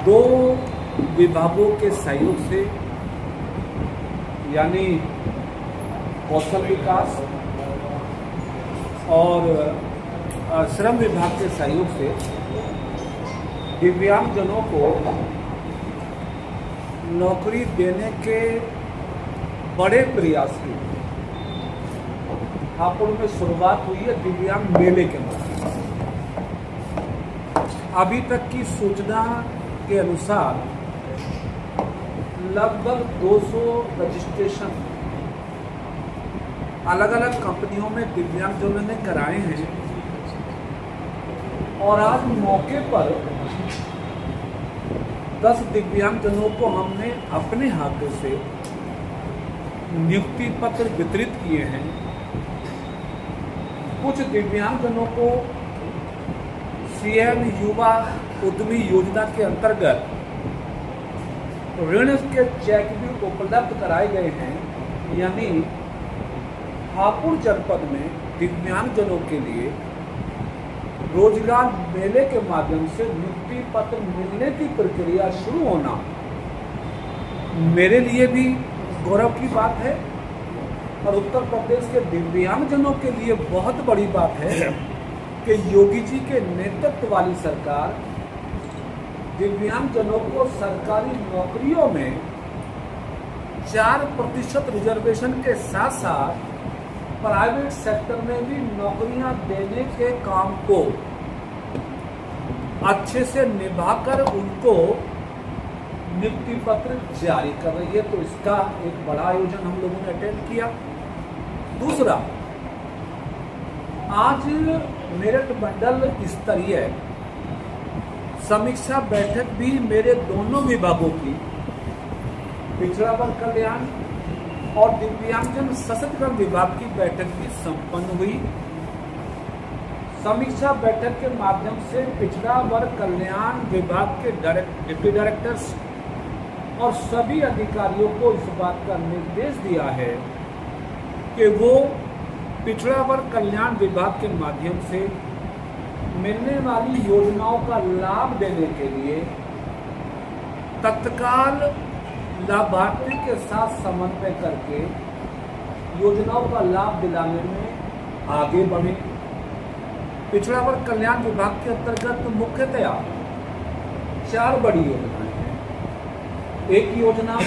दो विभागों के सहयोग से यानी कौशल विकास और श्रम विभाग के सहयोग से दिव्यांगजनों को नौकरी देने के बड़े प्रयास की हापुड़ में शुरुआत हुई है दिव्यांग मेले के माध्यम से। अभी तक की सूचना के अनुसार लगभग 200 रजिस्ट्रेशन अलग अलग कंपनियों में दिव्यांगजनों ने कराए हैं और आज मौके पर 10 दिव्यांगजनों को हमने अपने हाथों से नियुक्ति पत्र वितरित किए हैं। कुछ दिव्यांगजनों को सीएम युवा उद्यमी योजना के अंतर्गत ऋण के चेक भी उपलब्ध कराए गए हैं। यानी हापुड़ जनपद में दिव्यांगजनों के लिए रोजगार मेले के माध्यम से नियुक्ति पत्र मिलने की प्रक्रिया शुरू होना मेरे लिए भी गौरव की बात है और उत्तर प्रदेश के दिव्यांगजनों के लिए बहुत बड़ी बात है कि योगी जी के नेतृत्व वाली सरकार दिव्यांगजनों को सरकारी नौकरियों में 4% रिजर्वेशन के साथ साथ प्राइवेट सेक्टर में भी नौकरियां देने के काम को अच्छे से निभाकर उनको नियुक्ति पत्र जारी कर रही है। तो इसका एक बड़ा आयोजन हम लोगों ने अटेंड किया। दूसरा, आज मेरठ मंडल स्तरीय समीक्षा बैठक भी मेरे दोनों विभागों की पिछड़ा वर्ग कल्याण और दिव्यांगजन सशक्तिकरण विभाग की बैठक भी संपन्न हुई। समीक्षा बैठक के माध्यम से पिछड़ा वर्ग कल्याण विभाग के डिप्टी डायरेक्टर्स और सभी अधिकारियों को इस बात का निर्देश दिया है कि वो पिछड़ा वर्ग कल्याण विभाग के माध्यम से मिलने वाली योजनाओं का लाभ देने के लिए तत्काल लाभार्थी के साथ समन्वय करके योजनाओं का लाभ दिलाने में आगे बढ़े। पिछड़ा वर्ग कल्याण विभाग के अंतर्गत मुख्यतया 4 बड़ी योजनाएं हैं। एक योजना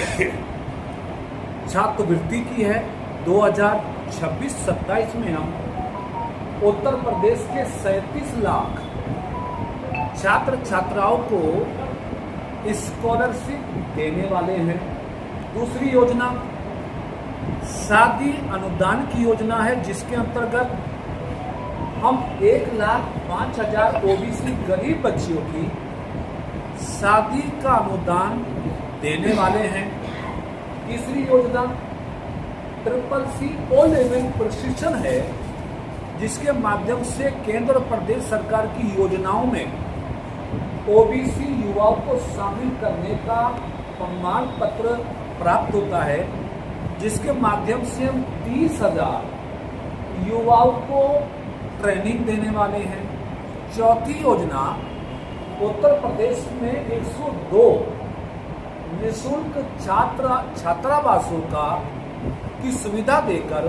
छात्रवृत्ति की है। 2026-27 में हम उत्तर प्रदेश के 37 लाख छात्र छात्राओं को स्कॉलरशिप देने वाले हैं। दूसरी योजना शादी अनुदान की योजना है, जिसके अंतर्गत हम 1,05,000 ओबीसी गरीब बच्चियों की शादी का अनुदान देने वाले हैं। तीसरी योजना CCC ओ लेवल प्रशिक्षण है, जिसके माध्यम से केंद्र और प्रदेश सरकार की योजनाओं में ओबीसी युवाओं को शामिल करने का प्रमाण पत्र प्राप्त होता है, जिसके माध्यम से हम 30,000 युवाओं को ट्रेनिंग देने वाले हैं। चौथी योजना उत्तर प्रदेश में 102 निःशुल्क छात्रावासों की सुविधा देकर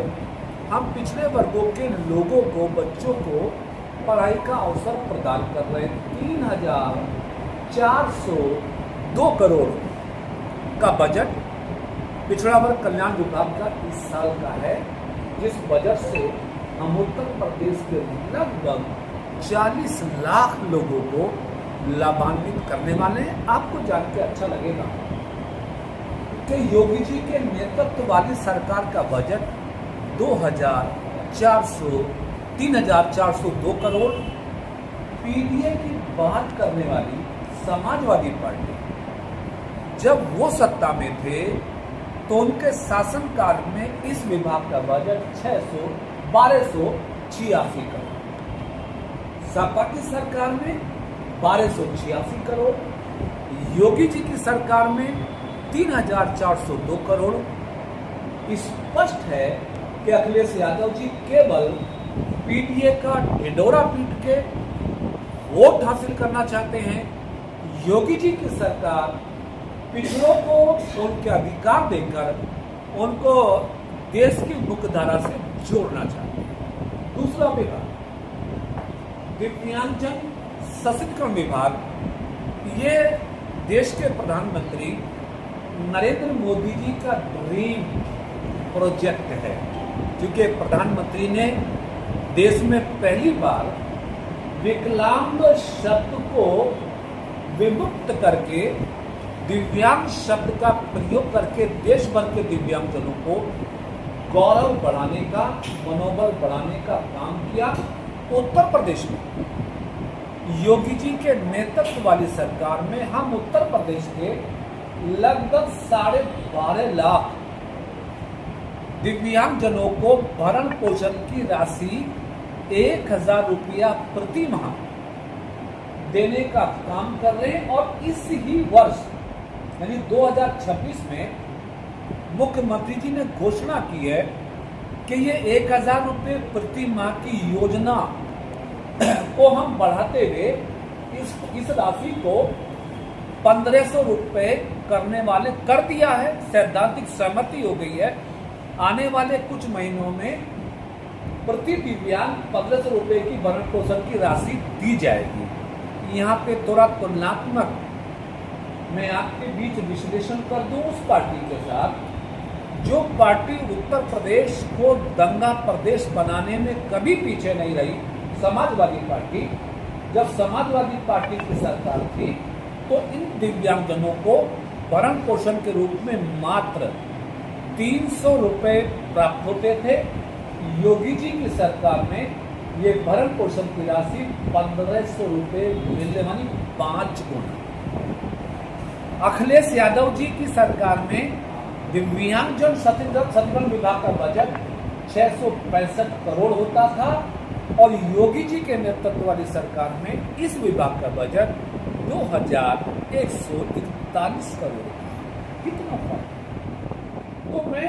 हम पिछड़े वर्गों के लोगों को, बच्चों को पढ़ाई का अवसर प्रदान कर रहे हैं। 3,402 करोड़ का बजट पिछड़ा वर्ग कल्याण विभाग का इस साल का है, जिस बजट से हम उत्तर प्रदेश के लगभग 40 लाख लोगों को लाभान्वित करने वाले हैं। आपको जान के अच्छा लगेगा कि योगी जी के नेतृत्व वाली सरकार का बजट 3,402 करोड़। पीडीए की बात करने वाली समाजवादी पार्टी जब वो सत्ता में थे तो उनके शासनकाल में इस विभाग का बजट 1286 करोड़, सपा की सरकार में 1286 करोड़, योगी जी की सरकार में 3,402 करोड़। स्पष्ट है कि अखिलेश यादव जी केवल पीडीए का ढिंढोरा पीट के वोट हासिल करना चाहते हैं। योगी जी की सरकार पिछड़ों को उनके अधिकार देकर उनको देश की मुख्यधारा से जोड़ना चाहती है। दूसरा विभाग दिव्यांगजन सशक्तिकरण विभाग, ये देश के प्रधानमंत्री नरेंद्र मोदी जी का ड्रीम प्रोजेक्ट है, क्योंकि प्रधानमंत्री ने देश में पहली बार विकलांग शब्द को विमुक्त करके दिव्यांग शब्द का प्रयोग करके देश भर के दिव्यांगजनों को गौरव बढ़ाने का, मनोबल बढ़ाने का काम किया। उत्तर प्रदेश में योगी जी के नेतृत्व वाली सरकार में हम उत्तर प्रदेश के लगभग 12.5 लाख दिव्यांगजनों को भरण पोषण की राशि 1,000 रुपया प्रति माह देने का काम कर रहे हैं। और इस ही वर्ष यानी 2026 में मुख्यमंत्री जी ने घोषणा की है कि ये 1,000 रुपये प्रति माह की योजना को हम बढ़ाते हुए इस राशि को 1,500 रुपये करने वाले कर दिया है। सैद्धांतिक सहमति हो गई है। आने वाले कुछ महीनों में प्रति दिव्यांग 1,500 रुपये की भरण पोषण की राशि दी जाएगी। यहाँ पे थोड़ा तुलनात्मक मैं आपके बीच विश्लेषण कर दूं उस पार्टी के साथ जो पार्टी उत्तर प्रदेश को दंगा प्रदेश बनाने में कभी पीछे नहीं रही, समाजवादी पार्टी। जब समाजवादी पार्टी की सरकार थी तो इन दिव्यांगजनों को भरण पोषण के रूप में मात्र 300 रुपये प्राप्त होते थे। योगी जी की सरकार में ये भरण पोषण की राशि 1,500 रुपये मिलने वाली 5 गुना। अखिलेश यादव जी की सरकार में दिव्यांगजन सशक्तिकरण विभाग का बजट 665 करोड़ होता था और योगी जी के नेतृत्व वाली सरकार में इस विभाग का बजट 2,141 करोड़। कितना फर्क। तो मैं